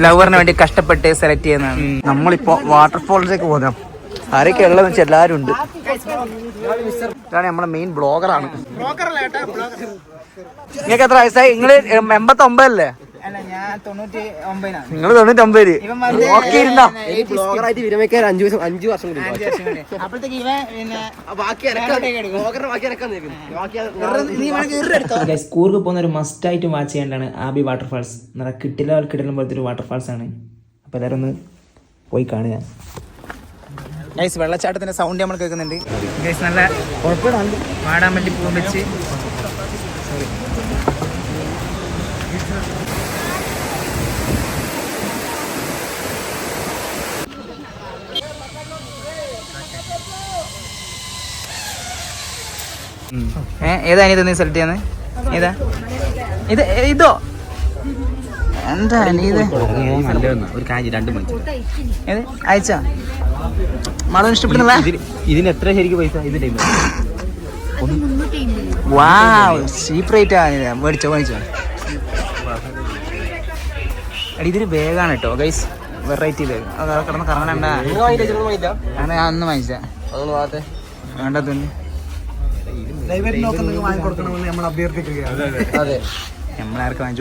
ലവറിന് വേണ്ടി കഷ്ടപ്പെട്ട് സെലക്ട് ചെയ്യുന്നതാണ്. നമ്മളിപ്പോ വാട്ടർഫോൾസിലേക്ക് പോകാം. ആരൊക്കെ ഉള്ളതെന്ന് വെച്ചാൽ എല്ലാവരും ഉണ്ട്. ഇതാണ് നമ്മളെ മെയിൻ ബ്ലോഗറാണ്. നിങ്ങൾക്ക് എത്ര വയസ്സായി? നിങ്ങള് 89 അല്ലേ? നിങ്ങൾ 99. ബ്ലോഗറായിട്ട് വിരമിക്കാൻ 5 വർഷം കൂടി. കൂർഗ് പോകുന്ന ഒരു മസ്റ്റ് ആയിട്ട് വാച്ച് ചെയ്യേണ്ടതാണ് ആബി വാട്ടർഫാൾസ്. നല്ല കിട്ടിലും പോലത്തെ ഒരു വാട്ടർഫാൾസ് ആണ്. അപ്പോൾ എല്ലാവരും ഒന്ന് പോയി കാണുക. ഗൈസ്, വെള്ളച്ചാട്ടത്തിന്റെ സൗണ്ട് നമ്മൾ കേൾക്കുന്നുണ്ട്. ഗൈസ്, നല്ല വാടാമല്ലി പൂവും വെച്ച് ഏതാ ഇനി തന്നെ സെലക്ട് ചെയ്യുന്നത്? ഏതാ ഇത്? ഇതോ? എന്താ ഇത്? ഒരു കാര്യം 2 മണിക്കൂർ ഏത് അയച്ചാ മളം ഇഷ്ടപ്പെടുന്നില്ല? ഇതിന് എത്ര ശരിക്കും പൈസ? ഇത് ചീപ്പ് റേറ്റ് ആണ്. മേടിച്ചോ. ഇതിന് ബാഗാണ് കേട്ടോ ഗൈസ്, വെറൈറ്റി ബാഗ്. കിടന്ന് കറങ്ങണ്ട. ഞാൻ ഒന്നും വാങ്ങിച്ച വേണ്ടതൊന്നും നമ്മൾ അഭ്യർത്ഥിക്കുകയാണ്. നമ്മളാർക്ക് വാങ്ങിച്ചു.